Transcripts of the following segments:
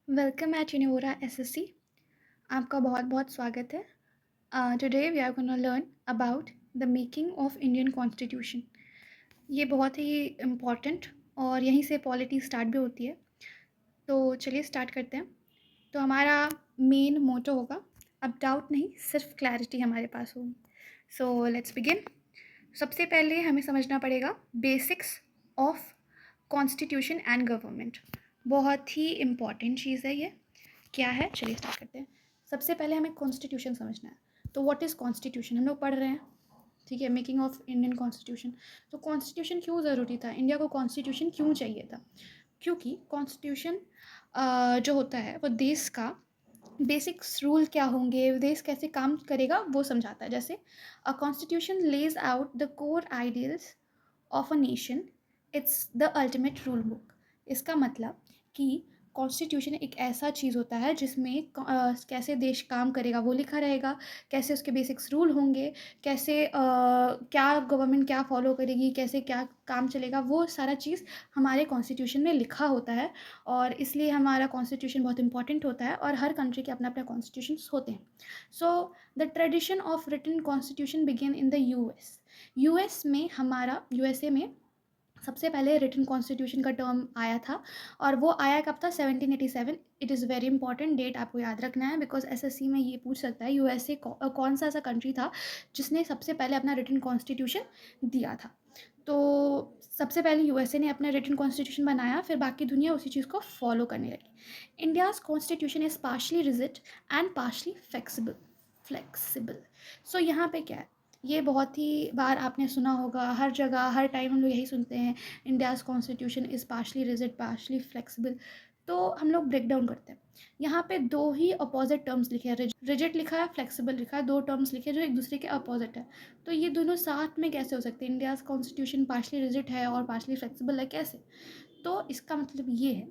Welcome eight यूनिवोरा SSC। आपका बहुत बहुत स्वागत है। Today we are gonna learn about the making of Indian constitution. ये बहुत ही इम्पॉर्टेंट और यहीं से पॉलिटी स्टार्ट भी होती है। तो चलिए स्टार्ट करते हैं। तो हमारा मेन मोटो होगा, अब डाउट नहीं, सिर्फ क्लैरिटी हमारे पास होगी। So let's begin. सबसे पहले हमें समझना पड़ेगा basics of constitution and government. बहुत ही इम्पॉर्टेंट चीज़ है ये। क्या है, चलिए स्टार्ट करते हैं। सबसे पहले हमें कॉन्स्टिट्यूशन समझना है। तो व्हाट इज़ कॉन्स्टिट्यूशन, हम लोग पढ़ रहे हैं, ठीक है, मेकिंग ऑफ इंडियन कॉन्स्टिट्यूशन। तो कॉन्स्टिट्यूशन क्यों ज़रूरी था, इंडिया को कॉन्स्टिट्यूशन क्यों चाहिए था? क्योंकि कॉन्स्टिट्यूशन जो होता है वो देश का बेसिक्स रूल क्या होंगे, देश कैसे काम करेगा वो समझाता है। जैसे a constitution lays out the core ideals of a nation, it's the ultimate rule book. इसका मतलब कि कॉन्स्टिट्यूशन एक ऐसा चीज़ होता है जिसमें कैसे देश काम करेगा वो लिखा रहेगा, कैसे उसके बेसिक्स रूल होंगे, कैसे क्या गवर्नमेंट क्या फॉलो करेगी, कैसे क्या काम चलेगा, वो सारा चीज़ हमारे कॉन्स्टिट्यूशन में लिखा होता है। और इसलिए हमारा कॉन्स्टिट्यूशन बहुत इंपॉर्टेंट होता है और हर कंट्री के अपने अपने कॉन्स्टिट्यूशंस होते हैं। So the tradition of written constitution begin in the US में, हमारा यूएसए में सबसे पहले रिटन कॉन्स्टिट्यूशन का टर्म आया था। और वो आया कब था? 1787। It is very important date, आपको याद रखना है, बिकॉज एसएससी में ये पूछ सकता है यूएसए कौन सा ऐसा कंट्री था जिसने सबसे पहले अपना रिटन कॉन्स्टिट्यूशन दिया था। तो सबसे पहले यूएसए ने अपना रिटन कॉन्स्टिट्यूशन बनाया, फिर बाकी दुनिया उसी चीज़ को फॉलो करने लगी। India's constitution is partially rigid and partially flexible. So यहाँ पे क्या है, ये बहुत ही बार आपने सुना होगा, हर जगह हर टाइम हम लोग यही सुनते हैं, India's constitution is partially rigid partially flexible. तो हम लोग ब्रेक डाउन करते हैं। यहाँ पे दो ही अपोजिट टर्म्स लिखे हैं, रिजिड लिखा है, फ्लेक्सिबल लिखा है, दो टर्म्स लिखे हैं जो एक दूसरे के अपोजिट है। तो ये दोनों साथ में कैसे हो सकते हैं? इंडियाज़ कॉन्स्टिट्यूशन पार्शली रिजिड है और पार्शली फ्लेक्सिबल है, कैसे? तो इसका मतलब ये है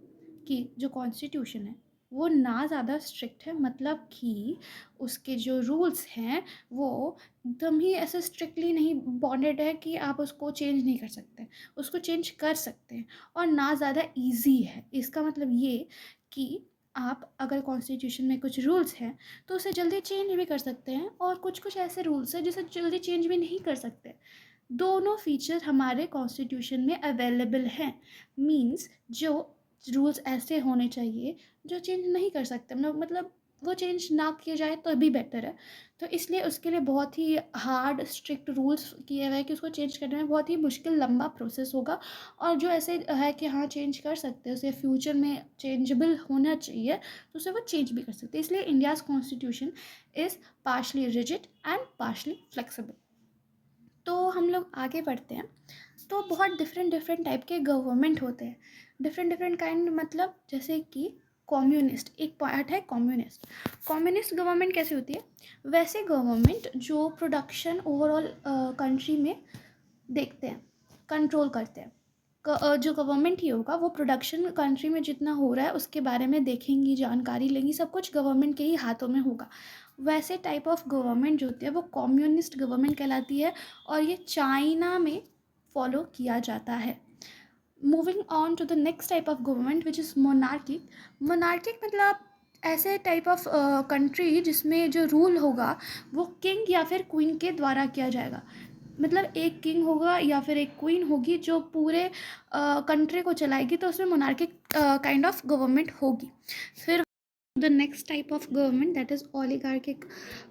कि जो कॉन्स्टिट्यूशन है वो ना ज़्यादा स्ट्रिक्ट है, मतलब कि उसके जो रूल्स हैं वो एकदम ही ऐसे स्ट्रिक्टली नहीं बॉन्डेड है कि आप उसको चेंज नहीं कर सकते, उसको चेंज कर सकते हैं। और ना ज़्यादा इजी है। इसका मतलब ये कि आप अगर कॉन्स्टिट्यूशन में कुछ रूल्स हैं तो उसे जल्दी चेंज भी कर सकते हैं, और कुछ कुछ ऐसे रूल्स हैं जिसे जल्दी चेंज भी नहीं कर सकते। दोनों फीचर हमारे कॉन्स्टिट्यूशन में अवेलेबल हैं। मींस जो रूल्स ऐसे होने चाहिए जो चेंज नहीं कर सकते, मतलब वो चेंज ना किया जाए तो भी बेटर है। तो इसलिए उसके लिए बहुत ही हार्ड स्ट्रिक्ट रूल्स किए हुए हैं कि उसको चेंज करने में बहुत ही मुश्किल लंबा प्रोसेस होगा। और जो ऐसे है कि हाँ चेंज कर सकते हैं, उसे फ्यूचर में चेंजेबल होना चाहिए तो उसे वो चेंज भी कर सकते हैं। इसलिए India's constitution is partially rigid and partially flexible. तो हम लोग आगे बढ़ते हैं। तो बहुत डिफरेंट डिफरेंट टाइप के गवर्नमेंट होते हैं, डिफरेंट डिफरेंट काइंड, मतलब जैसे कि कम्युनिस्ट एक पार्ट है। कम्युनिस्ट गवर्नमेंट कैसे होती है? वैसे गवर्नमेंट जो प्रोडक्शन ओवरऑल कंट्री में देखते हैं, कंट्रोल करते हैं। जो गवर्नमेंट ही होगा वो प्रोडक्शन कंट्री में जितना हो रहा है उसके बारे में देखेंगी, जानकारी लेंगी, सब कुछ गवर्नमेंट के ही हाथों में होगा। वैसे टाइप ऑफ गवर्नमेंट जो होती है वो कम्युनिस्ट गवर्नमेंट कहलाती है, और ये चाइना में फॉलो किया जाता है। Moving on to the next type of government which is monarchic. Monarchic मतलब ऐसे टाइप ऑफ कंट्री जिसमें जो रूल होगा वो किंग या फिर क्वीन के द्वारा किया जाएगा। मतलब एक किंग होगा या फिर एक क्वीन होगी जो पूरे कंट्री को चलाएगी, तो उसमें मोनार्किक काइंड ऑफ गवर्नमेंट होगी। फिर the next type of government that is oligarchic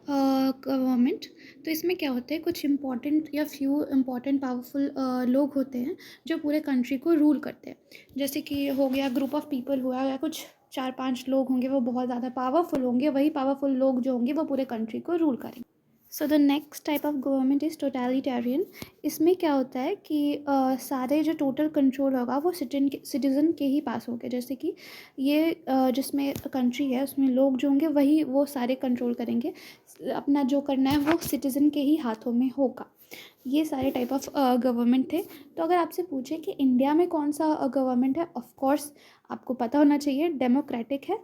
government. तो इसमें क्या होता है, कुछ इंपॉर्टेंट या फ्यू इंपॉर्टेंट पावरफुल लोग होते हैं जो पूरे कंट्री को रूल करते हैं। जैसे कि हो गया ग्रुप ऑफ पीपल हुआ, या कुछ 4-5 लोग होंगे वो बहुत ज़्यादा पावरफुल होंगे, वही पावरफुल लोग जो होंगे वो पूरे कंट्री को रूल करेंगे। So the next type of government is totalitarian. इसमें क्या होता है कि सारे जो टोटल कंट्रोल होगा वो सिटीज़न के ही पास होंगे। जैसे कि ये जिसमें कंट्री है उसमें लोग जो होंगे वही वो सारे कंट्रोल करेंगे, अपना जो करना है वो सिटीज़न के ही हाथों में होगा। ये सारे टाइप ऑफ गवर्नमेंट थे। तो अगर आपसे पूछे कि इंडिया में कौन सा गवर्नमेंट है, ऑफ कोर्स आपको पता होना चाहिए, डेमोक्रेटिक है,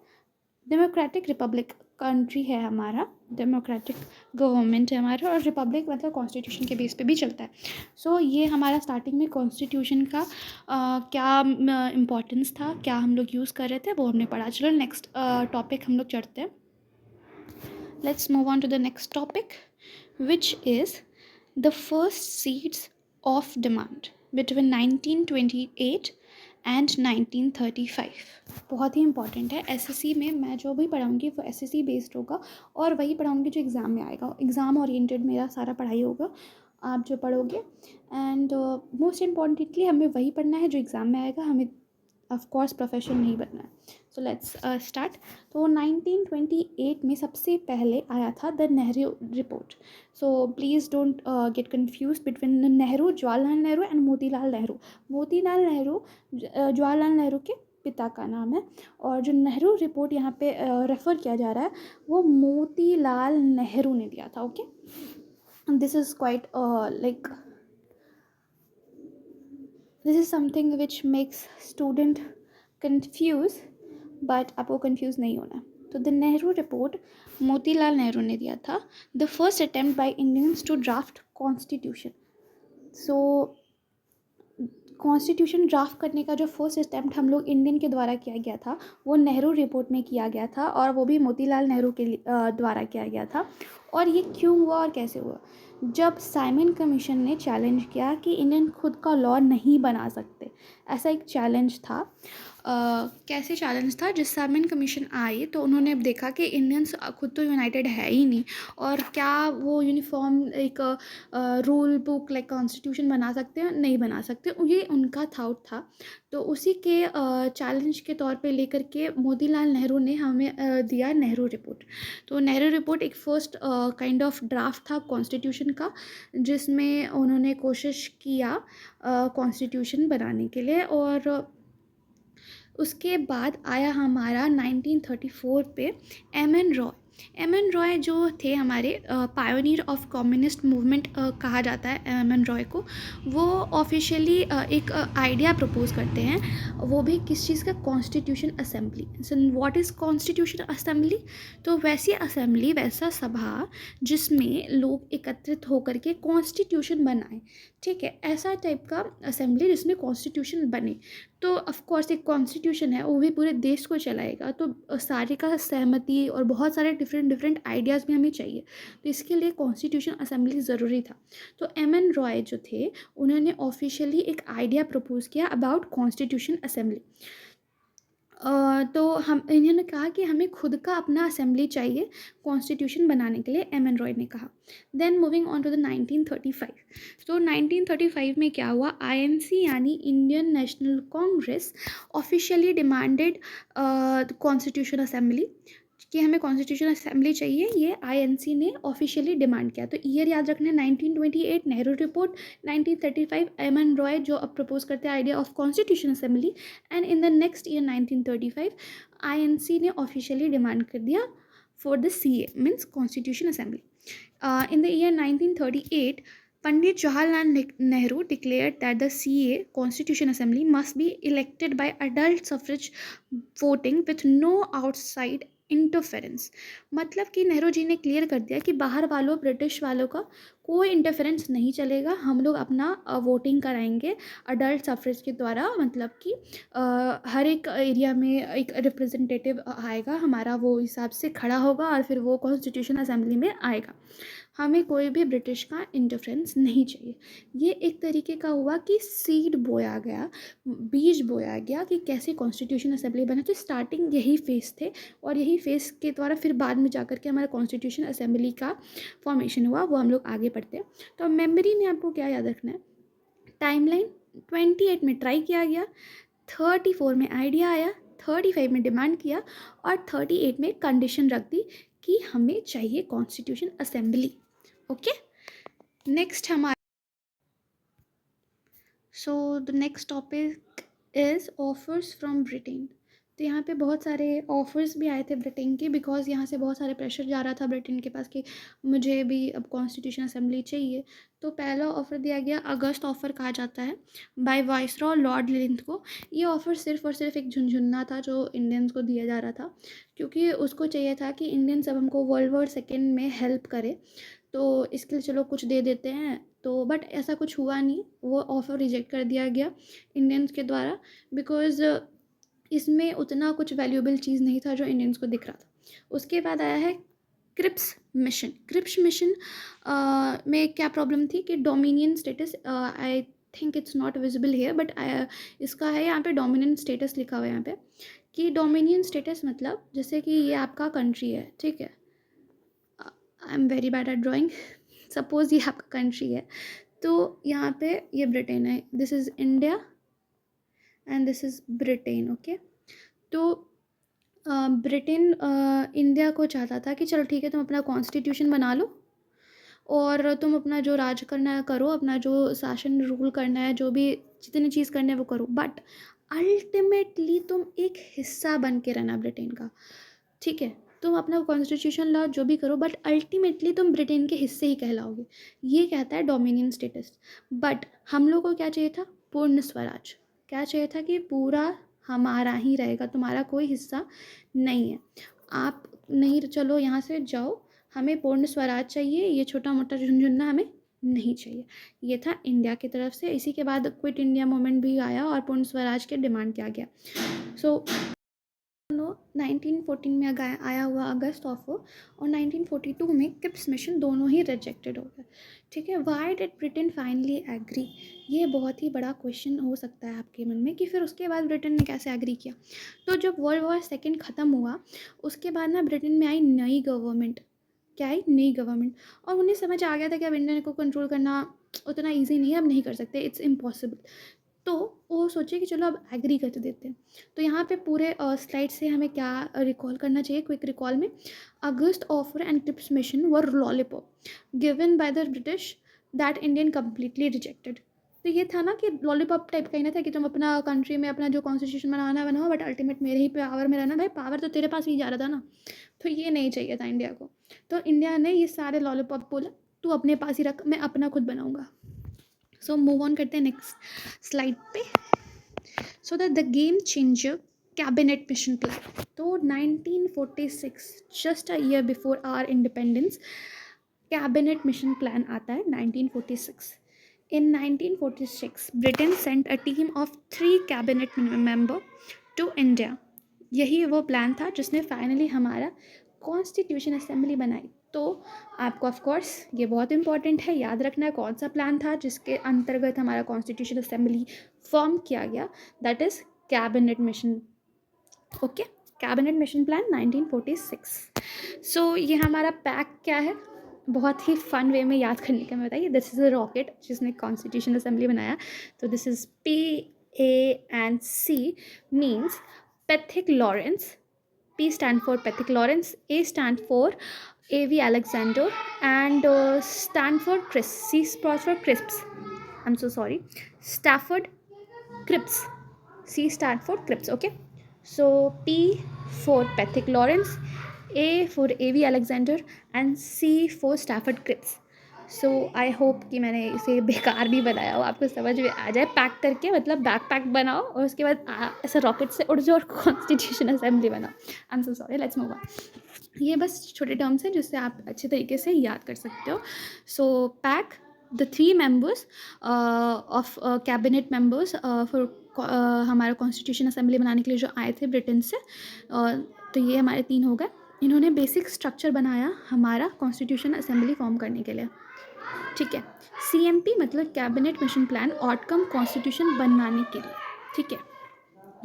डेमोक्रेटिक रिपब्लिक कंट्री है हमारा, डेमोक्रेटिक गवर्नमेंट है हमारा, और रिपब्लिक मतलब कॉन्स्टिट्यूशन के बेस पे भी चलता है. सो ये हमारा स्टार्टिंग में कॉन्स्टिट्यूशन का क्या इम्पोर्टेंस था, क्या हम लोग यूज़ कर रहे थे, वो हमने पढ़ा. चलो नेक्स्ट टॉपिक हम लोग चढ़ते हैं. Let's move on to the next topic, which is the first seeds of demand between 1928 and 1935. बहुत ही इंपॉर्टेंट है. एसएससी में मैं जो भी पढ़ाऊँगी वो एसएससी बेस्ड होगा, और वही पढ़ाऊँगी जो एग्ज़ाम में आएगा. एग्ज़ाम ओरिएंटेड मेरा सारा पढ़ाई होगा, आप जो पढ़ोगे. एंड मोस्ट इम्पॉर्टेंटली हमें वही पढ़ना है जो एग्ज़ाम में आएगा, हमें ऑफ कोर्स प्रोफेशन नहीं बनना है. So let's start. तो 1928 में सबसे पहले आया था the Nehru report. So please don't get confuse between Nehru, Jawaharlal Nehru and Motilal Nehru. Motilal Nehru Jawaharlal Nehru के पिता का नाम है, और जो नेहरू रिपोर्ट यहाँ पे रेफ़र किया जा रहा है वो मोतीलाल नेहरू ने दिया था. Okay, this is quite like this is something which makes student confuse, but आपको confuse नहीं होना. तो द नेहरू रिपोर्ट मोतीलाल नेहरू ने दिया था. The first attempt by Indians to draft constitution. So constitution draft करने का जो फर्स्ट अटैम्प्ट हम लोग इंडियन के द्वारा किया गया था वो नेहरू रिपोर्ट में किया गया था, और वो भी मोतीलाल नेहरू के द्वारा किया गया था. और ये क्यों हुआ और कैसे हुआ? जब साइमन कमीशन ने चैलेंज किया कि इंडियन खुद का लॉ नहीं बना सकते, ऐसा एक चैलेंज था. कैसे चैलेंज था? जिस साइमन कमीशन आई तो उन्होंने देखा कि इंडियंस खुद तो यूनाइटेड है ही नहीं, और क्या वो यूनिफॉर्म एक रूल बुक लाइक कॉन्स्टिट्यूशन बना सकते हैं? नहीं बना सकते. ये उनका थाउट था. तो उसी के चैलेंज के तौर पे लेकर के मोतीलाल नेहरू ने हमें दिया नेहरू रिपोर्ट. तो नेहरू रिपोर्ट एक फर्स्ट काइंड ऑफ ड्राफ्ट था कॉन्स्टिट्यूशन का, जिसमें उन्होंने कोशिश किया कॉन्स्टिट्यूशन बनाने के लिए. और उसके बाद आया हमारा 1934 पे एम एन रॉय जो थे हमारे पायोनियर ऑफ कम्युनिस्ट मूवमेंट कहा जाता है एम एन रॉय को. वो ऑफिशियली एक आइडिया प्रपोज करते हैं, वो भी किस चीज़ का? Constitution assembly. What is constitution assembly? तो वैसी असेंबली, वैसा सभा जिसमें लोग एकत्रित होकर के कॉन्स्टिट्यूशन बनाएं. ठीक है, ऐसा टाइप का असेंबली जिसमें कॉन्स्टिट्यूशन बने. तो ऑफ कोर्स एक कॉन्स्टिट्यूशन है वो भी पूरे देश को चलाएगा, तो सारे का सहमति और बहुत सारे डिफरेंट आइडियाज़ भी हमें चाहिए. तो इसके लिए कॉन्स्टिट्यूशन असेंबली ज़रूरी था. तो एम एन रॉय जो थे उन्होंने ऑफिशियली एक आइडिया प्रपोज किया अबाउट कॉन्स्टिट्यूशन असेंबली. तो हम इन्होंने कहा कि हमें खुद का अपना असेंबली चाहिए कॉन्स्टिट्यूशन बनाने के लिए, एम एन रॉय ने कहा. Then moving on to the 1935. तो 1935 में क्या हुआ? आईएनसी यानी Indian National Congress officially demanded constitution assembly, कि हमें कॉन्स्टिट्यूशन असेंबली चाहिए. ये आईएनसी ने ऑफिशियली डिमांड किया. तो ईयर याद रखना, 1928 Nehru report, 1935 M N Roy जो अब प्रपोज करते हैं idea of constitution assembly, and in the next year 1935 INC ने ऑफिशियली डिमांड कर दिया for the CA means constitution assembly. In the year 1938 Pandit Jawaharlal Nehru declared that the CA Constitution Assembly must be elected by adult suffrage voting with no outside interference. मतलब कि नेहरू जी ने clear कर दिया कि बाहर वालों, ब्रिटिश वालों का कोई इंटरफेरेंस नहीं चलेगा, हम लोग अपना वोटिंग कराएंगे अडल्ट सफरेज के द्वारा. मतलब कि हर एक एरिया में एक रिप्रेजेंटेटिव आएगा हमारा, वो हिसाब से खड़ा होगा और फिर वो कॉन्स्टिट्यूशन असेंबली में आएगा. हमें कोई भी ब्रिटिश का इंटरफेरेंस नहीं चाहिए. ये एक तरीके का हुआ कि सीड बोया गया, बीज बोया गया कि कैसे कॉन्स्टिट्यूशन असेंबली बने. तो स्टार्टिंग यही फेस थे, और यही फेस के द्वारा फिर बाद में जाकर के हमारा कॉन्स्टिट्यूशन असेंबली का फॉर्मेशन हुआ. वो हम लोग आगे पढ़ते हैं. तो मेमोरी में आपको क्या याद रखना है? टाइमलाइन 28 में ट्राई किया गया, 34 में आइडिया आया, 35 में डिमांड किया, और 38 में कंडीशन रख दी कि हमें चाहिए कॉन्स्टिट्यूशन असेंबली. ओके, नेक्स्ट हमारा, so the next topic is offers from Britain. तो यहाँ पे बहुत सारे ऑफ़र्स भी आए थे ब्रिटेन के, बिकॉज़ यहाँ से बहुत सारे प्रेशर जा रहा था ब्रिटेन के पास कि मुझे भी अब कॉन्स्टिट्यूशन असेंबली चाहिए। तो पहला ऑफ़र दिया गया, अगस्त ऑफ़र कहा जाता है, बाय वाइसरॉय लॉर्ड लिंथ को। ये ऑफ़र सिर्फ़ और सिर्फ़ एक झुनझुना था जो इंडियंस को दिया जा रहा था, क्योंकि उसको चाहिए था कि इंडियंस अब हमको वर्ल्ड वॉर सेकंड में हेल्प करे, तो इसके लिए चलो कुछ दे देते हैं। तो बट ऐसा कुछ हुआ नहीं, वो ऑफ़र रिजेक्ट कर दिया गया इंडियंस के द्वारा, बिकॉज़ इसमें उतना कुछ वैल्यूएबल चीज़ नहीं था जो इंडियंस को दिख रहा था। उसके बाद आया है क्रिप्स मिशन। क्रिप्स मिशन में क्या प्रॉब्लम थी कि dominion status, I think it's not visible here, but इसका है यहाँ पे डोमिनियन स्टेटस लिखा हुआ है यहाँ पे, कि डोमिनियन स्टेटस मतलब जैसे कि ये आपका कंट्री है, ठीक है, I am very bad at drawing, suppose ये आपका कंट्री है, तो यहाँ पे ये ब्रिटेन है, this is India and this is Britain, okay. तो ब्रिटेन इंडिया को चाहता था कि चलो ठीक है, तुम अपना कॉन्स्टिट्यूशन बना लो और तुम अपना जो राज करना है करो, अपना जो शासन रूल करना है, जो भी जितनी चीज़ करना है वो करो, बट अल्टीमेटली तुम एक हिस्सा बन के रहना ब्रिटेन का, ठीक है। तुम अपना कॉन्स्टिट्यूशन लाओ, जो भी करो, बट अल्टीमेटली तुम ब्रिटेन के हिस्से ही कहलाओगे। ये कहता है डोमिनियन स्टेटस। बट हम लोग को क्या चाहिए था? पूर्ण स्वराज। क्या चाहिए था कि पूरा हमारा ही रहेगा, तुम्हारा कोई हिस्सा नहीं है, आप नहीं, चलो यहाँ से जाओ, हमें पूर्ण स्वराज चाहिए, ये छोटा मोटा झुनझुना हमें नहीं चाहिए। ये था इंडिया की तरफ से। इसी के बाद क्विट इंडिया मूवमेंट भी आया और पूर्ण स्वराज के डिमांड किया गया। सो 1914 में आया हुआ अगस्त ऑफर और 1942 में क्रिप्स मिशन, दोनों ही रिजेक्टेड हो गए, ठीक है। Why did Britain finally agree? ये बहुत ही बड़ा क्वेश्चन हो सकता है आपके मन में कि फिर उसके बाद ब्रिटेन ने कैसे एग्री किया। तो जब वर्ल्ड वॉर सेकेंड ख़त्म हुआ, उसके बाद ना ब्रिटेन में आई नई गवर्नमेंट। क्या आई? नई गवर्नमेंट। और उन्हें समझ आ गया था कि अब इंडिया को कंट्रोल करना उतना ईजी नहीं है, अब नहीं कर सकते, इट्स इम्पॉसिबल। तो वो सोचे कि चलो अब एग्री कर देते हैं। तो यहाँ पे पूरे स्लाइड से हमें क्या रिकॉल करना चाहिए, क्विक रिकॉल में, August offer and Cripps mission were lollipop given by the British that Indian completely rejected. तो ये था ना कि लॉलीपॉप टाइप का ही ना था कि तुम अपना कंट्री में अपना जो कॉन्स्टिट्यूशन बनाना है बनाओ, बट अल्टीमेट मेरे ही पावर में रहना। भाई पावर तो तेरे पास ही जा रहा था ना, तो ये नहीं चाहिए था इंडिया को। तो इंडिया ने ये सारे लॉलीपॉप बोला, तू अपने पास ही रख, मैं अपना खुद बनाऊंगा। सो मूव ऑन करते हैं नेक्स्ट स्लाइड पे। So the game changer cabinet mission plan. तो 1946, just a year before our independence, cabinet mission plan आता है 1946। In 1946, Britain sent a team of 3 cabinet member to India. यही वो plan था जिसने फाइनली हमारा कॉन्स्टिट्यूशन असेंबली बनाई। तो आपको ऑफ कोर्स ये बहुत इंपॉर्टेंट है, याद रखना है कौन सा प्लान था जिसके अंतर्गत हमारा कॉन्स्टिट्यूशन असेंबली फॉर्म किया गया। That is cabinet mission, okay. Cabinet mission plan 1946। सो ये हमारा पैक क्या है, बहुत ही फन वे में याद करने का मैं बताइए। दिस इज़ अ रॉकेट जिसने कॉन्स्टिट्यूशन असेंबली बनाया। तो this is PANC means Pethick Lawrence. P stand for Pethick Lawrence, A stand for A.V. Alexander, and stand for Crisp. C stands for Crisps. I'm so sorry. Stafford Cripps. C stand for Cripps. Okay. So P for Pethick Lawrence, A for A.V. Alexander, and C for Stafford Cripps. So I hope कि मैंने इसे बेकार भी बनाया हो, आपको समझ में आ जाए। पैक करके मतलब बैक पैक बनाओ और उसके बाद ऐसे रॉकेट से उड़ जाओ और कॉन्स्टिट्यूशन असेंबली बनाओ। I am so sorry, let's move on. ये बस छोटे टर्म्स हैं जिससे आप अच्छे तरीके से याद कर सकते हो। सो pack the 3 members of cabinet members for हमारा कॉन्स्टिट्यूशन असेंबली बनाने के लिए जो आए थे ब्रिटेन से। तो ये हमारे 3 हो गए। इन्होंने बेसिक स्ट्रक्चर बनाया हमारा कॉन्स्टिट्यूशन असेंबली फॉर्म करने के लिए, ठीक है। CMP मतलब cabinet mission plan, outcome constitution बनाने के लिए, ठीक है।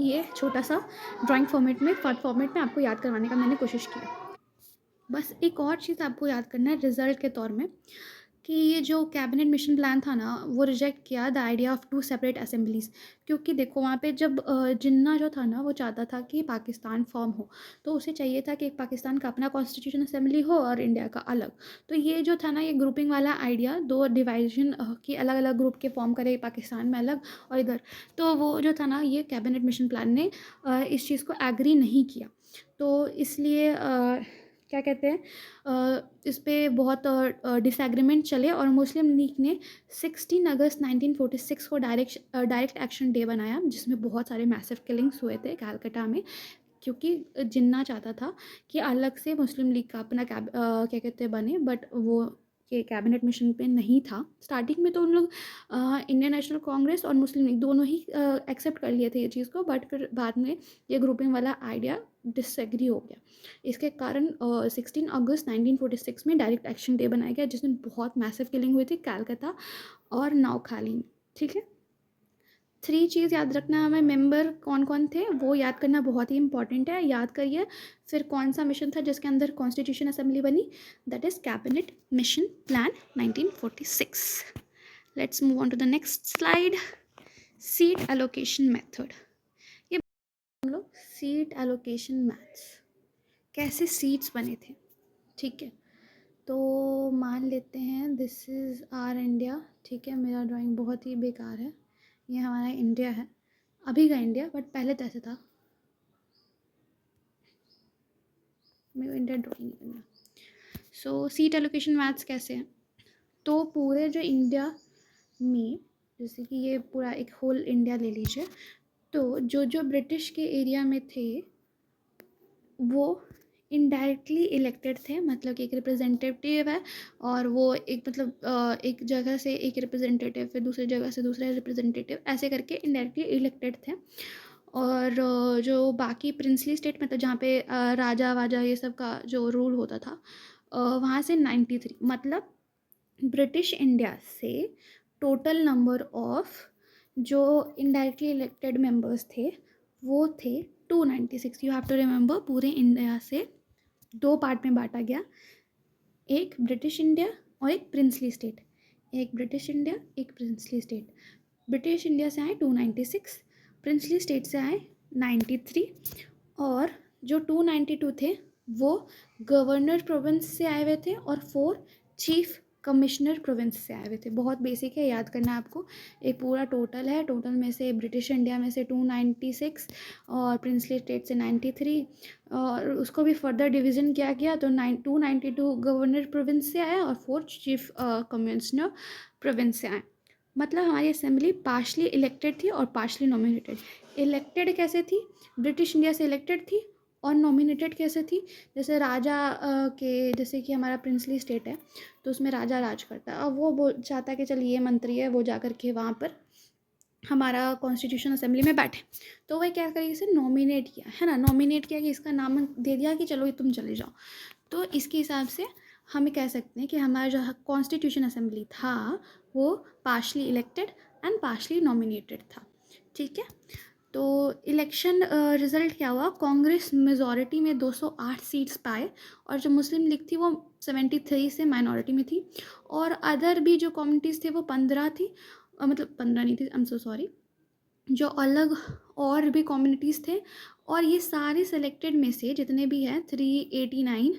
ये छोटा सा ड्राइंग फॉर्मेट में, शॉर्ट फॉर्मेट में आपको याद करवाने का मैंने कोशिश किया। बस एक और चीज़ आपको याद करना है रिजल्ट के तौर में कि ये जो कैबिनेट मिशन प्लान था ना, वो रिजेक्ट किया the idea of two separate assemblies. क्योंकि देखो वहाँ पे जब जिन्ना जो था ना, वो चाहता था कि पाकिस्तान फॉर्म हो, तो उसे चाहिए था कि एक पाकिस्तान का अपना कॉन्स्टिट्यूशन असेंबली हो और इंडिया का अलग। तो ये जो था ना, ये ग्रुपिंग वाला आइडिया, दो डिवाइजन की अलग अलग ग्रुप के फॉर्म करे, पाकिस्तान में अलग और इधर, तो वो जो था ना, ये कैबिनेट मिशन प्लान ने इस चीज़ को एग्री नहीं किया। तो इसलिए क्या कहते हैं, इस पे बहुत डिसएग्रीमेंट चले और मुस्लिम लीग ने 16 अगस्त 1946 को डायरेक्ट एक्शन डे बनाया, जिसमें बहुत सारे मैसिव किलिंग्स हुए थे कैलकटा में। क्योंकि जिन्ना चाहता था कि अलग से मुस्लिम लीग का अपना क्या कहते हैं बने, बट वो ये कैबिनेट मिशन पे नहीं था। स्टार्टिंग में तो उन लोग इंडियन नेशनल कांग्रेस और मुस्लिम लीग दोनों ही एक्सेप्ट कर लिए थे ये चीज़ को, बट फिर बाद में ये ग्रुपिंग वाला आइडिया डिसएग्री हो गया। इसके कारण 16 अगस्त 1946 में डायरेक्ट एक्शन डे बनाया गया, जिस दिन बहुत मैसिव किलिंग हुई थी कलकत्ता और नौखाली में। ठीक है, 3 चीज़ याद रखना हमें, मेंबर कौन कौन थे वो याद करना बहुत ही इंपॉर्टेंट है, याद करिए। फिर कौन सा मिशन था जिसके अंदर कॉन्स्टिट्यूशन असेंबली बनी, that is cabinet mission plan 1946। Let's move on to the next slide. Seat allocation method, ये हम लोग सीट एलोकेशन मैथ्स, कैसे सीट्स बने थे। ठीक है, तो मान लेते हैं दिस इज़ आर इंडिया। ठीक है, मेरा ड्राइंग बहुत ही बेकार है, ये हमारा इंडिया है, अभी का इंडिया, बट पहले तो ऐसे था। मेरे को इंडिया ड्राइंग नहीं करना। सो सीट एलोकेशन मैथ्स कैसे हैं, तो पूरे जो इंडिया में, जैसे कि ये पूरा एक होल इंडिया ले लीजिए, तो जो जो ब्रिटिश के एरिया में थे वो इनडायरेक्टली इलेक्टेड थे, मतलब कि एक रिप्रेजेंटेटिव है और वो एक मतलब एक जगह से एक रिप्रेजेंटेटिव, फिर दूसरी जगह से दूसरा रिप्रेजेंटेटिव, ऐसे करके इनडायरेक्टली इलेक्टेड थे। और जो बाकी प्रिंसली स्टेट, मतलब जहाँ पे राजा वाजा ये सब का जो रूल होता था, वहाँ से 93, मतलब ब्रिटिश इंडिया से टोटल नंबर ऑफ जो इनडायरेक्टली इलेक्टेड मेंबर्स थे वो थे 296। यू हैव टू रिमेंबर, पूरे इंडिया से दो पार्ट में बांटा गया, एक ब्रिटिश इंडिया और एक प्रिंसली स्टेट। एक ब्रिटिश इंडिया, एक प्रिंसली स्टेट। ब्रिटिश इंडिया से आए 296, प्रिंसली स्टेट से आए 93, और जो 292 थे वो गवर्नर प्रोविंस से आए हुए थे और 4 चीफ कमिश्नर प्रोविंस से आए हुए थे। बहुत बेसिक है, याद करना है आपको। एक पूरा टोटल है, टोटल में से ब्रिटिश इंडिया में से 296 और प्रिंसली स्टेट से 93, और उसको भी फर्दर डिवीज़न किया गया, तो 292 गवर्नर प्रोविंस से आया और 4 चीफ कमिश्नर प्रोविंस से आए। मतलब हमारी असेंबली पार्शली इलेक्टेड थी और पार्शली नॉमिनेटेड। इलेक्टेड कैसे थी, ब्रिटिश इंडिया से इलेक्टेड थी, और नॉमिनेटेड कैसे थी, जैसे राजा के, जैसे कि हमारा प्रिंसली स्टेट है तो उसमें राजा राज करता है, और वो चाहता है कि चल ये मंत्री है वो जा कर के वहाँ पर हमारा कॉन्स्टिट्यूशन असेंबली में बैठे, तो वह क्या करेगी, इसे नॉमिनेट किया है ना, नॉमिनेट किया कि इसका नाम दे दिया कि चलो ये तुम चले जाओ। तो इसके हिसाब से हम कह सकते हैं कि हमारा जो कॉन्स्टिट्यूशन असेंबली था वो partially elected and partially nominated था। ठीक है, तो इलेक्शन रिज़ल्ट क्या हुआ, कांग्रेस मेजॉरिटी में 208 सीट्स पाए, और जो मुस्लिम लीग थी वो 73 से माइनॉरिटी में थी, और अदर भी जो कम्युनिटीज़ थे वो 15 थी, मतलब 15 नहीं थी, आई एम सो सॉरी, जो अलग और भी कम्युनिटीज़ थे। और ये सारे सेलेक्टेड में से जितने भी हैं 389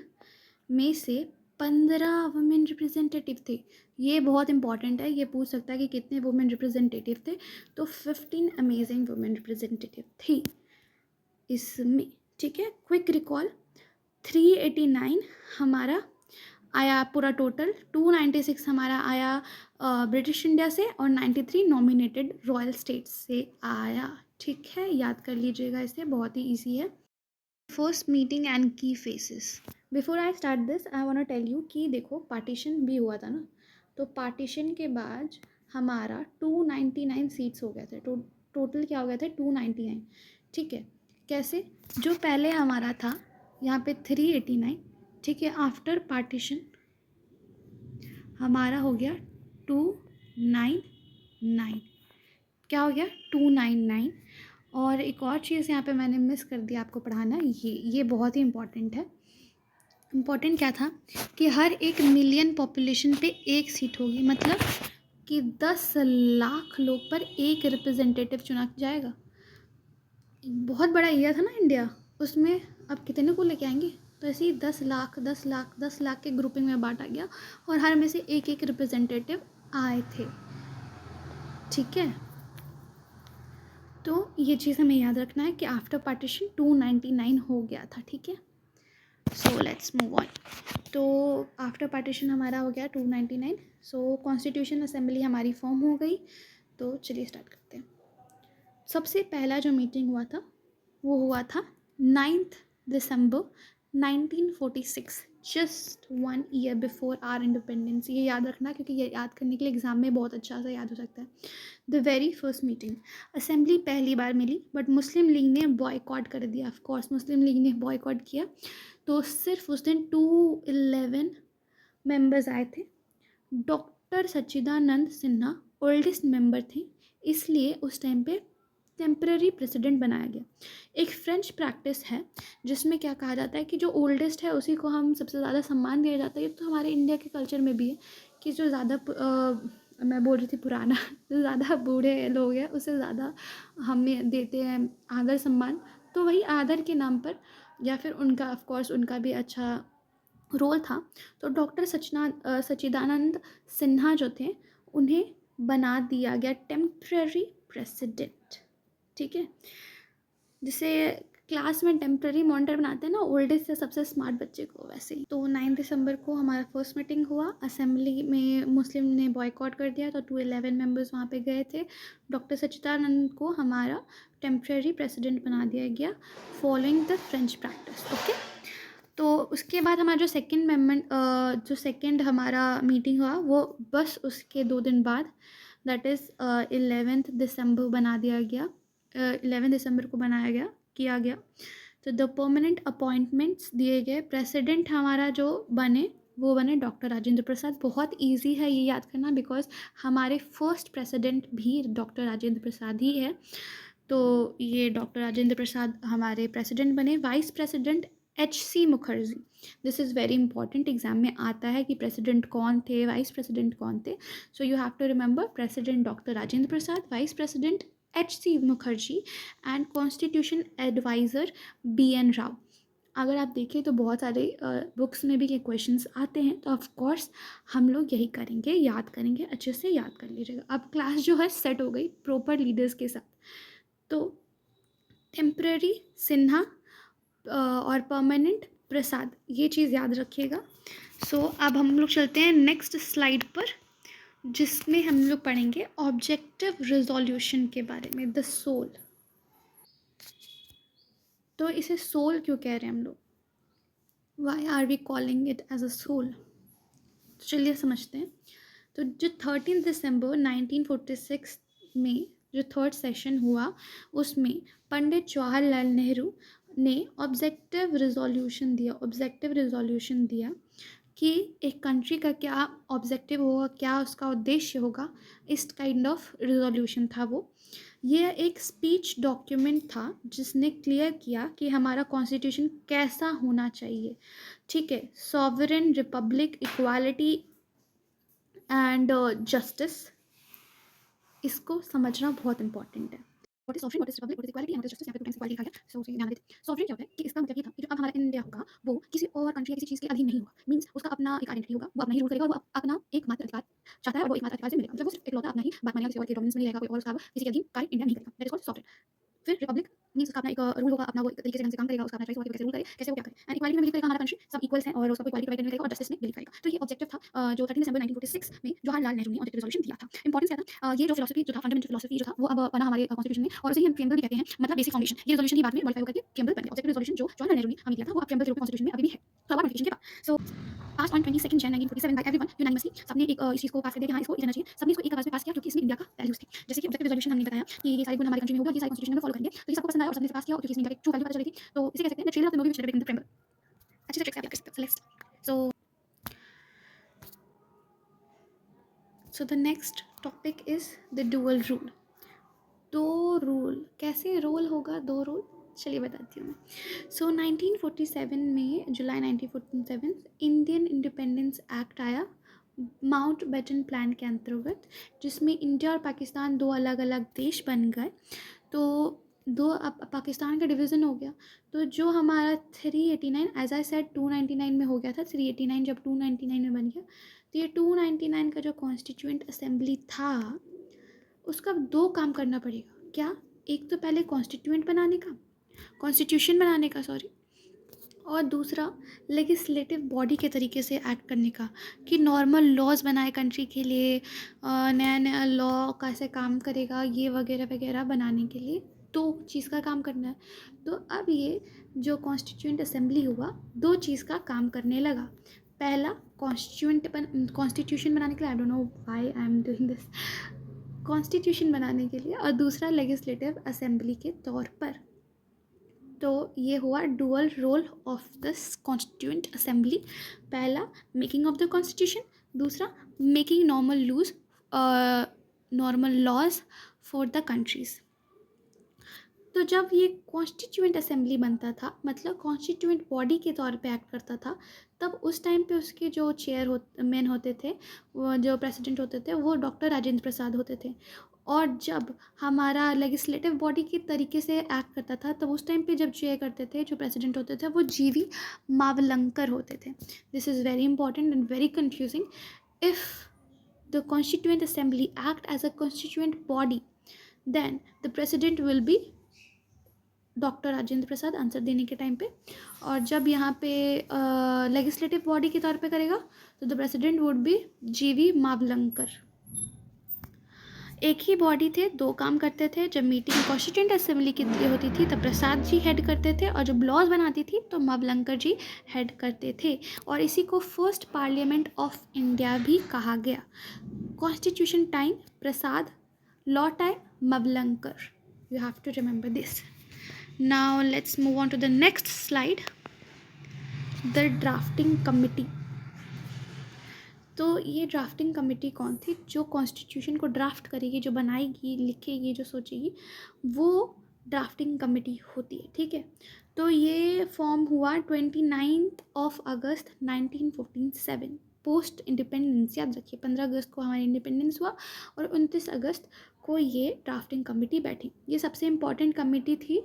में से 15 वुमेन रिप्रेजेंटेटिव थे। ये बहुत इंपॉर्टेंट है, ये पूछ सकता है कि कितने वुमेन रिप्रेजेंटेटिव थे, तो 15 अमेजिंग वुमेन रिप्रेजेंटेटिव थी इसमें। ठीक है, क्विक रिकॉल, 389 हमारा आया पूरा टोटल, 296 हमारा आया ब्रिटिश इंडिया से, और 93 नॉमिनेटेड रॉयल स्टेट्स से आया। ठीक है, याद कर लीजिएगा, इसे बहुत ही ईजी है। First meeting and key faces. Before I start this I want to tell you कि देखो पार्टीशन भी हुआ था ना, तो पार्टीशन के बाद हमारा 299 सीट्स हो गए थे, टोटल क्या हो गया था 299। ठीक है, कैसे, जो पहले हमारा था यहाँ पे 389, ठीक है, आफ्टर पार्टीशन हमारा हो गया 299, क्या हो गया 299। और एक और चीज़ यहाँ पे मैंने मिस कर दिया आपको पढ़ाना, ये बहुत ही इम्पॉर्टेंट है, इम्पोर्टेंट क्या था कि हर 1 मिलियन पॉपुलेशन पे 1 सीट होगी, मतलब कि 10 लाख लोग पर 1 रिप्रेजेंटेटिव चुना जाएगा। बहुत बड़ा एरिया था ना इंडिया, उसमें अब कितने को लेके आएंगे? तो ऐसे ही 10 लाख के ग्रुपिंग में बांटा गया और हर में से एक रिप्रेजेंटेटिव आए थे। ठीक है, तो ये चीज़ हमें याद रखना है कि आफ्टर पार्टीशन 299 हो गया था। ठीक है, सो लेट्स मूव ऑन। तो आफ्टर पार्टीशन हमारा हो गया 299। सो कॉन्स्टिट्यूशन असेंबली हमारी फॉर्म हो गई। तो चलिए स्टार्ट करते हैं। सबसे पहला जो मीटिंग हुआ था वो हुआ था 9 दिसंबर 1946, just 1 year before our independence. ये याद रखना क्योंकि ये याद करने के लिए एग्जाम में बहुत अच्छा सा याद हो सकता है। The very first meeting, assembly पहली बार मिली बट मुस्लिम लीग ने बॉयकॉट कर दिया। ऑफ कोर्स मुस्लिम लीग ने बॉयकॉट किया, तो सिर्फ उस दिन 211 मेंबर्स आए थे। डॉक्टर सच्चिदानंद सिन्हा ओल्डेस्ट मेंबर थे, इसलिए उस टाइम पे टेम्पररी प्रेसिडेंट बनाया गया। एक फ्रेंच प्रैक्टिस है जिसमें क्या कहा जाता है कि जो ओल्डेस्ट है उसी को हम सबसे ज़्यादा सम्मान दिया जाता है। ये तो हमारे इंडिया के कल्चर में भी है कि जो ज़्यादा मैं बोल रही थी पुराना जो ज़्यादा बूढ़े लोग हैं उससे ज़्यादा हमें देते हैं आदर सम्मान। तो वही आदर के नाम पर या फिर उनका ऑफ कोर्स उनका भी अच्छा रोल था। तो डॉक्टर सच्चिदानंद सिन्हा जो थे उन्हें बना दिया गया टेम्पररी प्रेसिडेंट। ठीक है, जिसे क्लास में टेम्पररी मॉनिटर बनाते हैं ना ओल्डेस्ट से सबसे स्मार्ट बच्चे को, वैसे ही। तो 9 दिसंबर को हमारा फर्स्ट मीटिंग हुआ। असेंबली में मुस्लिम ने बॉयकॉट कर दिया तो 211 मेंबर्स वहाँ पे गए थे। डॉक्टर सच्चिदानंद को हमारा टेम्पररी प्रेसिडेंट बना दिया गया following the French practice. Okay, तो उसके बाद हमारा जो सेकंड मेंबरमेंट जो सेकंड हमारा मीटिंग हुआ वो बस उसके 2 दिन बाद, दैट इज़ 11 दिसंबर बना दिया गया। 11 दिसंबर को बनाया गया किया गया। तो द परमानेंट अपॉइंटमेंट्स दिए गए। प्रेसिडेंट हमारा जो बने वो बने डॉक्टर राजेंद्र प्रसाद। बहुत इजी है ये याद करना बिकॉज हमारे फर्स्ट प्रेसिडेंट भी डॉक्टर राजेंद्र प्रसाद ही है। तो ये डॉक्टर राजेंद्र प्रसाद हमारे प्रेसिडेंट बने। Vice president HC Mukherjee. This is very important, exam में आता है कि प्रेसिडेंट कौन थे, वाइस प्रेसिडेंट कौन थे। So you have to remember president doctor Rajendra Prasad, vice president HC Mukherjee and constitution adviser BN Rao. अगर आप देखें तो बहुत सारे बुक्स में भी ये क्वेश्चंस आते हैं, तो ऑफ कोर्स हम लोग यही करेंगे, याद करेंगे, अच्छे से याद कर लीजिएगा। अब क्लास जो है सेट हो गई प्रॉपर लीडर्स के साथ। तो टेम्पररी सिन्हा और परमानेंट प्रसाद, ये चीज़ याद रखिएगा। सो अब हम लोग चलते हैं नेक्स्ट स्लाइड पर, जिसमें हम लोग पढ़ेंगे ऑब्जेक्टिव रिजोल्यूशन के बारे में, द सोल। तो इसे सोल क्यों कह रहे हैं हम लोग? Why are we calling it as a soul? तो चलिए समझते हैं। तो जो 13 दिसंबर 1946 में जो थर्ड सेशन हुआ उसमें पंडित जवाहरलाल नेहरू ने ऑब्जेक्टिव रिजोल्यूशन दिया कि एक कंट्री का क्या ऑब्जेक्टिव होगा, क्या उसका उद्देश्य होगा, इस काइंड ऑफ रिजोल्यूशन था वो। ये एक स्पीच डॉक्यूमेंट था जिसने क्लियर किया कि हमारा कॉन्स्टिट्यूशन कैसा होना चाहिए। ठीक है, sovereign Republic, equality and justice, इसको समझना बहुत इंपॉर्टेंट है। What is sovereign, what is Republic, what is equality and justice, यहाँ पे 2 टाइम्स इक्वालिटी लिखा गया। सो उसे ध्यान देते। सॉवरेन क्या होता है कि इसका मतलब ये था कि जो अब हमारा इंडिया होगा वो किसी और कंट्री या किसी चीज़ के अधीन नहीं होगा। मींस उसका अपना एक आइडेंटिटी होगा, वो अपना ही रूल करेगा और वो अपना एकमात्र अधिकार चाहता है और वो एकमात्र अधिकार से मिलेगा। मतलब वो सिर्फ इकलौता अपना ही बात मानेगा, किसी और के डोमिनेंस में नहीं रहेगा, कोई और उसका किसी के अधीन कार्य इंडिया नहीं करेगा। That is called sovereign. फिर रिपब्लिक मींस उसका अपना एक रूल होगा, अपना वो एक तरीके से ढंग से काम करेगा, उसका अपना चॉइस होगा कि कैसे रूल करे, कैसे वो क्या करे। एंड इक्वालिटी में बिलीव करेगा हमारा कंट्री सब इक्वल्स हैं और उसका कोई इक्वालिटी प्रोवाइड नहीं करेगा, और जस्टिस में बिलीव करेगा। तो ये ऑब्जेक्टिव था जो 13 दिसंबर 1946 में जवाहरलाल नेहरू ने ऑब्जेक्टिव रिजोल्यूशन दिया था। इंपॉर्टेंस क्या था? ये जो फिलॉसफी जो था, फंडामेंटल फिलॉसफी जो था वो अब बना हमारे कॉन्स्टिट्यूशन में, और उसे ही हम प्रीएम्बल भी कहते हैं, मतलब बेसिक फाउंडेशन। ये रिजोल्यूशन ही बाद में मॉडिफाई होकर के प्रीएम्बल बन गया। ऑब्जेक्टिव रिजोल्यूशन जो जवाहरलाल नेहरू ने हमें दिया था वो अब प्रीएम्बल के रूप में कॉन्स्टिट्यूशन में अभी भी है, तो अब मॉडिफिकेशन के बाद। So pass on 22 January 1947 by everyone unanimously, सबने एक इस चीज़ को पास कर दिया कि हाँ इसको जाना चाहिए। सबने इसको एक आवाज़ में पास किया क्योंकि इसमें इंडिया का वैल्यूज थे। जैसे कि ऑब्जेक्टिव रिजोल्यूशन हमने बताया कि ये सारे गुण हमारे कंट्री में होगा, ये सारे कॉन्स्टिट्यूशन में फॉलो करेंगे, तो ये सबको पसंद आया और सबने इसे पास किया और क्योंकि इसमें इंडिया की ट्रू वैल्यू पता चली थी, तो इसे कह सकते हैं the trailer of the movie which never become the preamble. अच्छे से ट्रिक्स आप याद कर सकते हो। So the next topic is the dual rule. दो रूल, कैसे रोल होगा? दो रूल, चलिए बताती हूँ मैं। सो 1947 में, जुलाई 1947 इंडियन इंडिपेंडेंस एक्ट आया माउंट बेटन प्लान के अंतर्गत, जिसमें इंडिया और पाकिस्तान दो अलग अलग देश बन गए। तो दो अब पाकिस्तान का डिवीज़न हो गया। तो जो हमारा 389, एज आई सेड 299 में हो गया था, 389 जब 299 में बन गया, तो ये 299 का जो कॉन्स्टिट्यूएंट असेंबली था उसका दो काम करना पड़ेगा। क्या? एक तो पहले कॉन्स्टिट्यूशन बनाने का सॉरी, और दूसरा लेजिस्लेटिव बॉडी के तरीके से एक्ट करने का, कि नॉर्मल लॉज बनाए कंट्री के लिए, नया नया लॉ कैसे काम करेगा ये वगैरह वगैरह बनाने के लिए दो चीज़ का काम करना है। तो अब ये जो कॉन्स्टिट्यूएंट असेंबली हुआ दो चीज़ का काम करने लगा। पहला कॉन्स्टिट्यूशन बनाने के लिए, I don't know why I am doing this, constitution बनाने के लिए, और दूसरा लेजिस्लेटिव असेंबली के तौर पर। तो ये हुआ dual role of this constituent assembly. पहला मेकिंग ऑफ द कॉन्स्टिट्यूशन, दूसरा making normal laws for the countries. तो जब ये कॉन्स्टिट्यूएंट असेंबली बनता था, मतलब कॉन्स्टिट्यूएंट बॉडी के तौर पे एक्ट करता था, तब उस टाइम पे उसके जो चेयरमैन होते थे, वो जो प्रेसिडेंट होते थे, वो डॉक्टर राजेंद्र प्रसाद होते थे। और जब हमारा लेजिस्लेटिव बॉडी के तरीके से एक्ट करता था, तब उस टाइम पे जब चेयर करते थे, जो प्रेसिडेंट होते थे, वो जीवी मावलंकर होते थे। This is very important and very confusing. If the constituent assembly act as a constituent body, then the president will be doctor Rajendra Prasad answer देने के टाइम पे, और जब यहाँ पे लेजिस्लेटिव बॉडी के तौर पे करेगा तो द प्रेसिडेंट वुड बी जीवी मावलंकर। एक ही बॉडी थे, दो काम करते थे। जब मीटिंग कॉन्स्टिट्यूएंट असेंबली की होती थी तब प्रसाद जी हेड करते थे, और जब लॉज बनाती थी तो मावलंकर जी हेड करते थे, और इसी को फर्स्ट पार्लियामेंट ऑफ इंडिया भी कहा गया। Constitution time Prasad, law time Mavalankar. You have to remember this. Now let's move on to the next slide, the drafting committee. तो ये ड्राफ्टिंग कमेटी कौन थी? जो कॉन्स्टिट्यूशन को ड्राफ्ट करेगी, जो बनाएगी, लिखेगी, जो सोचेगी, वो ड्राफ्टिंग कमेटी होती है, ठीक है। तो ये फॉर्म हुआ 29 अगस्त 1947, पोस्ट इंडिपेंडेंस। याद रखिए 15 अगस्त को हमारी इंडिपेंडेंस हुआ और 29 अगस्त को ये ड्राफ्टिंग कमेटी बैठी। ये सबसे इम्पॉर्टेंट कमेटी थी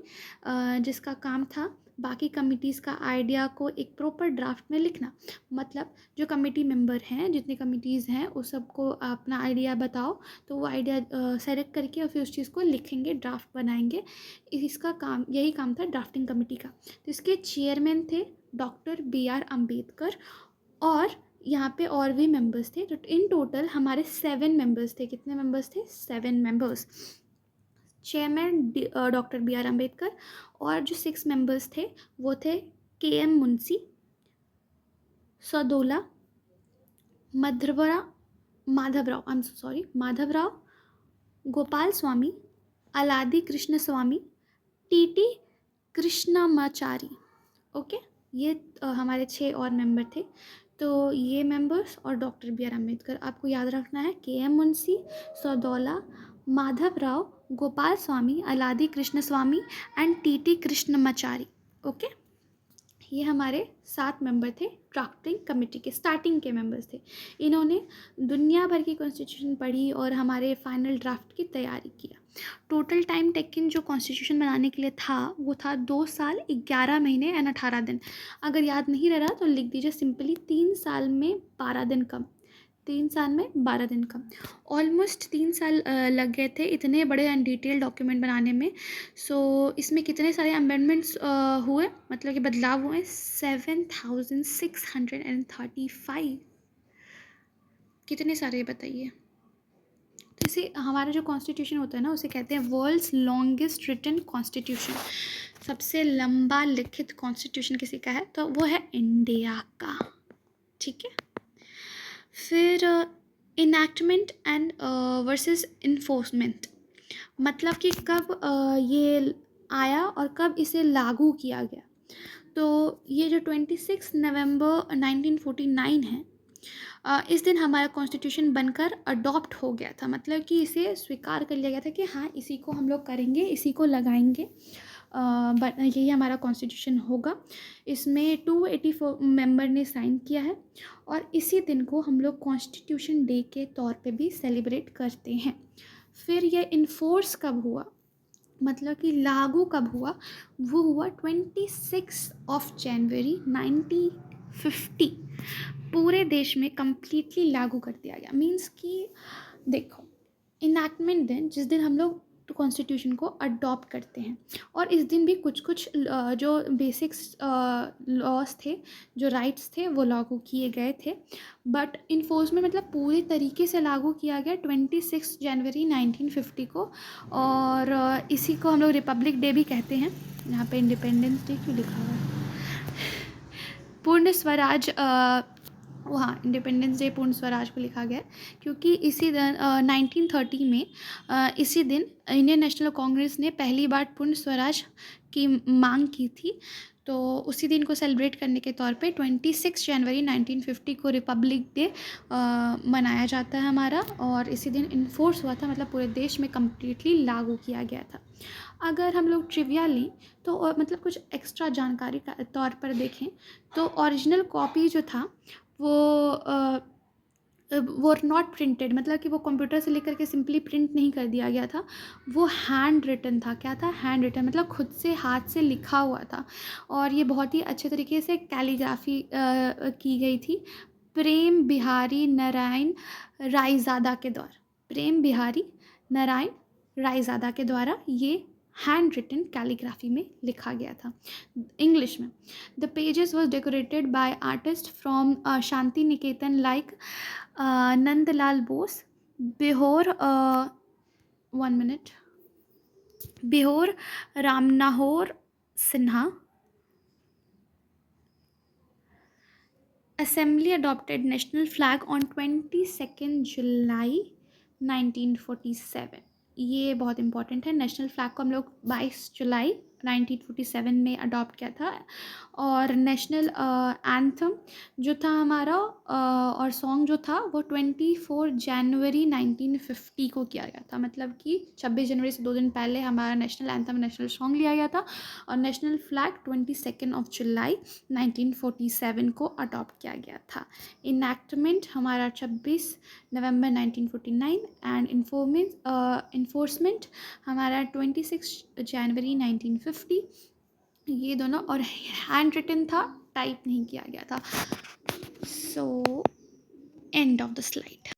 जिसका काम था बाकी कमिटीज़ का आइडिया को एक प्रॉपर ड्राफ्ट में लिखना। मतलब जो कमेटी मेंबर हैं, जितनी कमिटीज़ हैं, उस सबको अपना आइडिया बताओ, तो वो आइडिया सेलेक्ट करके और फिर उस चीज़ को लिखेंगे, ड्राफ्ट बनाएंगे। इसका काम, यही काम था ड्राफ्टिंग कमेटी का। तो इसके चेयरमैन थे डॉक्टर BR अम्बेडकर, और यहाँ पे और भी मेंबर्स थे। तो इन टोटल हमारे 7 मेंबर्स थे। कितने मेंबर्स थे? 7 members. Chairman doctor BR Ambedkar, और जो 6 मेंबर्स थे वो थे KM मुंशी, सदोला, माधवराव, गोपाल स्वामी, अलादी कृष्ण स्वामी, TT कृष्णमाचारी। ओके, ये हमारे 6 और मेंबर थे। तो ये मेंबर्स और डॉक्टर BR अम्बेडकर आपको याद रखना है। KM Munshi, Saadulla, Madhavrao, Gopal Swami, Alladi Krishna Swami and TT Krishnamachari. Okay, ये हमारे 7 मेंबर थे ड्राफ्टिंग कमेटी के, स्टार्टिंग के मेंबर्स थे। इन्होंने दुनिया भर की कॉन्स्टिट्यूशन पढ़ी और हमारे फाइनल ड्राफ्ट की तैयारी किया। टोटल टाइम टेकन जो कॉन्स्टिट्यूशन बनाने के लिए था वो था 2 साल 11 महीने एंड 18 दिन। अगर याद नहीं रह रहा तो लिख दीजिए सिंपली 3 साल में 12 दिन कम। 3 साल में 12 दिन कम, ऑलमोस्ट 3 साल लग गए थे इतने बड़े एंड डिटेल डॉक्यूमेंट बनाने में। सो इसमें कितने सारे अमेंडमेंट्स हुए, मतलब कि बदलाव हुए? 7635। कितने सारे बताइए। तो इसे, हमारा जो कॉन्स्टिट्यूशन होता है ना, उसे कहते हैं वर्ल्ड्स लॉन्गेस्ट रिटन कॉन्स्टिट्यूशन। सबसे लंबा लिखित कॉन्स्टिट्यूशन किसी का है तो वो है इंडिया का, ठीक है। फिर इनैक्टमेंट एंड वर्सेस इन्फोर्समेंट, मतलब कि कब ये आया और कब इसे लागू किया गया। तो ये जो 26 नवंबर 1949 है, इस दिन हमारा कॉन्स्टिट्यूशन बनकर अडॉप्ट हो गया था। मतलब कि इसे स्वीकार कर लिया गया था कि हाँ, इसी को हम लोग करेंगे, इसी को लगाएंगे। बट यही हमारा कॉन्स्टिट्यूशन होगा। इसमें 284 मेंबर ने साइन किया है और इसी दिन को हम लोग कॉन्स्टिट्यूशन डे के तौर पे भी सेलिब्रेट करते हैं। फिर ये इन्फोर्स कब हुआ, मतलब कि लागू कब हुआ, वो हुआ 26 जनवरी 1950। पूरे देश में कम्प्लीटली लागू कर दिया गया। मीन्स कि देखो, इनैक्टमेंट दिन, जिस दिन हम लोग कॉन्स्टिट्यूशन को अडॉप्ट करते हैं, और इस दिन भी कुछ कुछ जो बेसिक्स लॉस थे, जो राइट्स थे, वो लागू किए गए थे। बट इन्फोर्समेंट मतलब पूरी तरीके से लागू किया गया 26 जनवरी 1950 को। और इसी को हम लोग रिपब्लिक डे भी कहते हैं। यहाँ पे इंडिपेंडेंस डे क्यों लिखा हुआ है? पूर्ण स्वराज, वहाँ इंडिपेंडेंस डे पूर्ण स्वराज को लिखा गया है, क्योंकि इसी दिन 1930 में इसी दिन इंडियन नेशनल कांग्रेस ने पहली बार पूर्ण स्वराज की मांग की थी। तो उसी दिन को सेलिब्रेट करने के तौर पे 26 जनवरी 1950 को रिपब्लिक डे मनाया जाता है हमारा। और इसी दिन इन्फोर्स हुआ था, मतलब पूरे देश में कम्प्लीटली लागू किया गया था। अगर हम लोग ट्रिविया लें तो मतलब कुछ एक्स्ट्रा जानकारी का तौर पर देखें तो ओरिजिनल कॉपी जो था वो नॉट प्रिंटेड, मतलब कि वो कंप्यूटर से लेकर के सिंपली प्रिंट नहीं कर दिया गया था, वो हैंड रिटन था। क्या था? हैंड रिटन, मतलब खुद से हाथ से लिखा हुआ था। और ये बहुत ही अच्छे तरीके से कैलीग्राफी की गई थी प्रेम बिहारी नारायण रायज़ादा के द्वारा। प्रेम बिहारी नारायण रायज़ादा के द्वारा ये हैंड रिटन कैलीग्राफी में लिखा गया था, इंग्लिश में। The pages was decorated by artist from Shanti Niketan like Nandalal Bose, Beohar 1 minute, Beohar Rammanohar Sinha. Assembly adopted national flag on 22 July 1947। ये बहुत इंपॉर्टेंट है। नेशनल फ्लैग को हम लोग 22 जुलाई 1947 में अडॉप्ट किया था। और नेशनल एंथम जो था हमारा और सॉन्ग जो था वो 24 जनवरी 1950 को किया गया था। मतलब कि 26 जनवरी से 2 दिन पहले हमारा नेशनल एंथम, नेशनल सॉन्ग लिया गया था। और नेशनल फ्लैग 22 जुलाई 1947 को अडॉप्ट किया गया था। इनैक्टमेंट हमारा 26 नवंबर 1949 एंड इन्फोर्समेंट हमारा 26 जनवरी 1950। ये दोनों, और हैंड रिटन था, टाइप नहीं किया गया था। So end of the slide.